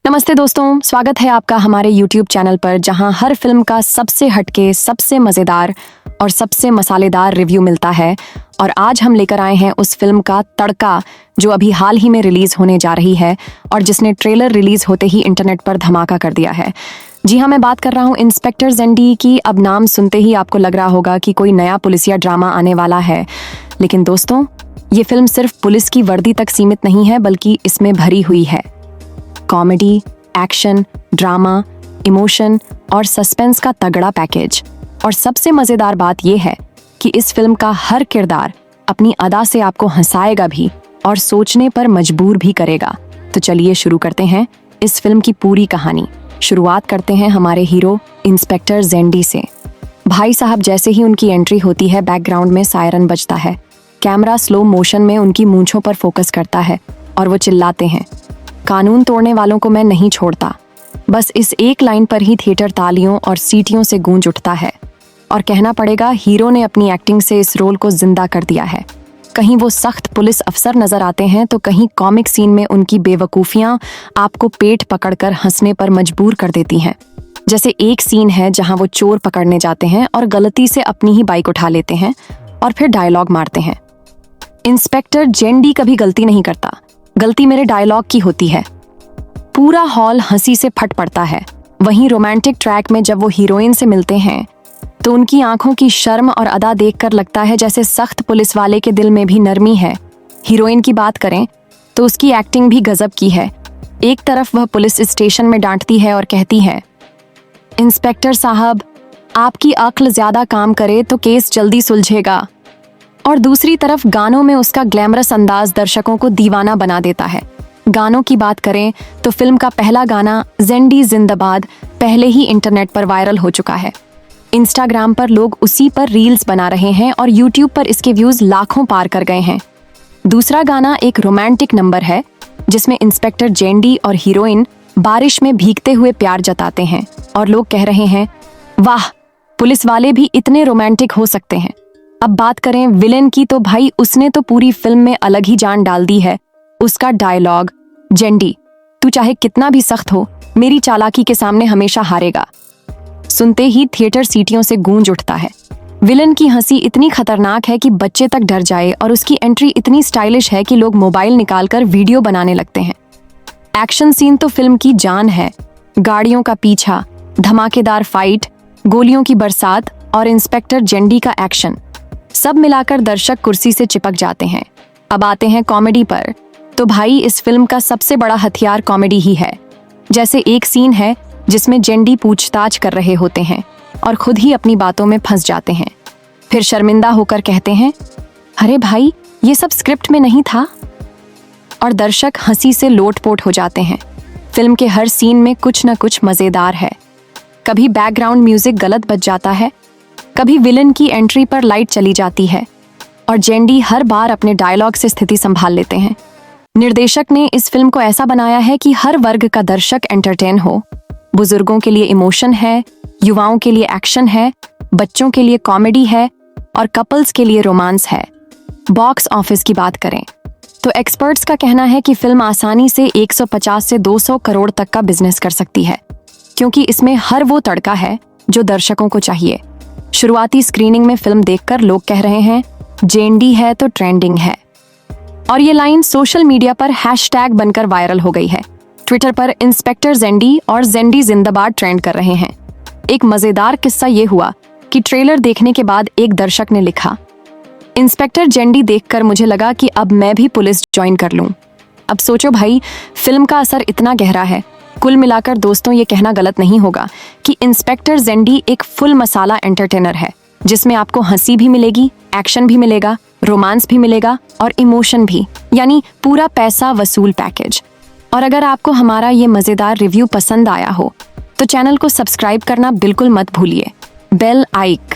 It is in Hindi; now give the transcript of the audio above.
नमस्ते दोस्तों, स्वागत है आपका हमारे YouTube चैनल पर जहां हर फिल्म का सबसे हटके, सबसे मज़ेदार और सबसे मसालेदार रिव्यू मिलता है। और आज हम लेकर आए हैं उस फिल्म का तड़का जो अभी हाल ही में रिलीज होने जा रही है और जिसने ट्रेलर रिलीज होते ही इंटरनेट पर धमाका कर दिया है। जी हाँ, मैं बात कर रहा हूँ इंस्पेक्टर ज़ेंडी की। अब नाम सुनते ही आपको लग रहा होगा कि कोई नया पुलिसिया ड्रामा आने वाला है, लेकिन दोस्तों ये फिल्म सिर्फ पुलिस की वर्दी तक सीमित नहीं है, बल्कि इसमें भरी हुई है कॉमेडी, एक्शन, ड्रामा, इमोशन और सस्पेंस का तगड़ा पैकेज। और सबसे मजेदार बात यह है कि इस फिल्म का हर किरदार अपनी अदा से आपको हंसाएगा भी और सोचने पर मजबूर भी करेगा। तो चलिए शुरू करते हैं इस फिल्म की पूरी कहानी। शुरुआत करते हैं हमारे हीरो इंस्पेक्टर ज़ेंडी से। भाई साहब जैसे ही उनकी एंट्री होती है, बैकग्राउंड में सायरन बजता है, कैमरा स्लो मोशन में उनकी मूंछों पर फोकस करता है और वो चिल्लाते हैं, कानून तोड़ने वालों को मैं नहीं छोड़ता। बस इस एक लाइन पर ही थिएटर तालियों और सीटियों से गूंज उठता है। और कहना पड़ेगा, हीरो ने अपनी एक्टिंग से इस रोल को जिंदा कर दिया है। कहीं वो सख्त पुलिस अफसर नजर आते हैं तो कहीं कॉमिक सीन में उनकी बेवकूफियां आपको पेट पकड़कर हंसने पर मजबूर कर देती हैं। जैसे एक सीन है जहां वो चोर पकड़ने जाते हैं और गलती से अपनी ही बाइक उठा लेते हैं और फिर डायलॉग मारते हैं। इंस्पेक्टर ज़ेंडी कभी गलती नहीं करता, गलती मेरे डायलॉग की होती है। पूरा हॉल हंसी से फट पड़ता है। वहीं रोमांटिक ट्रैक में जब वो हीरोइन से मिलते हैं तो उनकी आंखों की शर्म और अदा देखकर लगता है जैसे सख्त पुलिस वाले के दिल में भी नरमी है। हीरोइन की बात करें तो उसकी एक्टिंग भी गजब की है। एक तरफ वह पुलिस स्टेशन में डांटती है और कहती है, इंस्पेक्टर साहब आपकी अक्ल ज्यादा काम करे तो केस जल्दी सुलझेगा, और दूसरी तरफ गानों में उसका ग्लैमरस अंदाज दर्शकों को दीवाना बना देता है। गानों की बात करें तो फिल्म का पहला गाना ज़ेंडी जिंदाबाद पहले ही इंटरनेट पर वायरल हो चुका है। इंस्टाग्राम पर लोग उसी पर रील्स बना रहे हैं और यूट्यूब पर इसके व्यूज लाखों पार कर गए हैं। दूसरा गाना एक रोमांटिक नंबर है जिसमें इंस्पेक्टर ज़ेंडी और हीरोइन बारिश में भीगते हुए प्यार जताते हैं और लोग कह रहे हैं, वाह, पुलिस वाले भी इतने रोमांटिक हो सकते हैं। अब बात करें विलेन की तो भाई उसने तो पूरी फिल्म में अलग ही जान डाल दी है। उसका डायलॉग, ज़ेंडी तू चाहे कितना भी सख्त हो, मेरी चालाकी के सामने हमेशा हारेगा, सुनते ही थिएटर सीटियों से गूंज उठता है। विलेन की हंसी इतनी खतरनाक है कि बच्चे तक डर जाए और उसकी एंट्री इतनी स्टाइलिश है कि लोग मोबाइल निकालकर वीडियो बनाने लगते हैं। एक्शन सीन तो फिल्म की जान है। गाड़ियों का पीछा, धमाकेदार फाइट, गोलियों की बरसात और इंस्पेक्टर ज़ेंडी का एक्शन, सब मिलाकर दर्शक कुर्सी से चिपक जाते हैं। अब आते हैं कॉमेडी पर, तो भाई इस फिल्म का सबसे बड़ा हथियार कॉमेडी ही है। जैसे एक सीन है जिसमें ज़ेंडी पूछताछ कर रहे होते हैं और खुद ही अपनी बातों में फंस जाते हैं। फिर शर्मिंदा होकर कहते हैं, अरे भाई ये सब स्क्रिप्ट में नहीं था, और दर्शक हंसी से लोटपोट हो जाते हैं। फिल्म के हर सीन में कुछ न कुछ मजेदार है। कभी बैकग्राउंड म्यूजिक गलत बज जाता है, कभी विलन की एंट्री पर लाइट चली जाती है और ज़ेंडी हर बार अपने डायलॉग से स्थिति संभाल लेते हैं। निर्देशक ने इस फिल्म को ऐसा बनाया है कि हर वर्ग का दर्शक एंटरटेन हो। बुजुर्गों के लिए इमोशन है, युवाओं के लिए एक्शन है, बच्चों के लिए कॉमेडी है और कपल्स के लिए रोमांस है। बॉक्स ऑफिस की बात करें तो एक्सपर्ट्स का कहना है कि फिल्म आसानी से 150 से 200 करोड़ तक का बिजनेस कर सकती है, क्योंकि इसमें हर वो तड़का है जो दर्शकों को चाहिए। शुरुआती स्क्रीनिंग में फिल्म देखकर लोग कह रहे हैं, ज़ेंडी है तो ट्रेंडिंग है, और ये लाइन सोशल मीडिया पर हैशटैग बनकर वायरल हो गई है। ट्विटर पर इंस्पेक्टर ज़ेंडी और ज़ेंडी जिंदाबाद ट्रेंड कर रहे हैं। एक मजेदार किस्सा ये हुआ कि ट्रेलर देखने के बाद एक दर्शक ने लिखा, इंस्पेक्टर ज़ेंडी देखकर मुझे लगा कि अब मैं भी पुलिस ज्वाइन कर लूं। अब सोचो भाई, फिल्म का असर इतना गहरा है। कुल मिलाकर दोस्तों ये कहना गलत नहीं होगा कि इंस्पेक्टर ज़ेंडी एक फुल मसाला एंटरटेनर है, जिसमें आपको हंसी भी मिलेगी, एक्शन भी मिलेगा, रोमांस भी मिलेगा और इमोशन भी, यानी पूरा पैसा वसूल पैकेज। और अगर आपको हमारा ये मजेदार रिव्यू पसंद आया हो तो चैनल को सब्सक्राइब करना बिल्कुल मत भूलिए। बेल आइक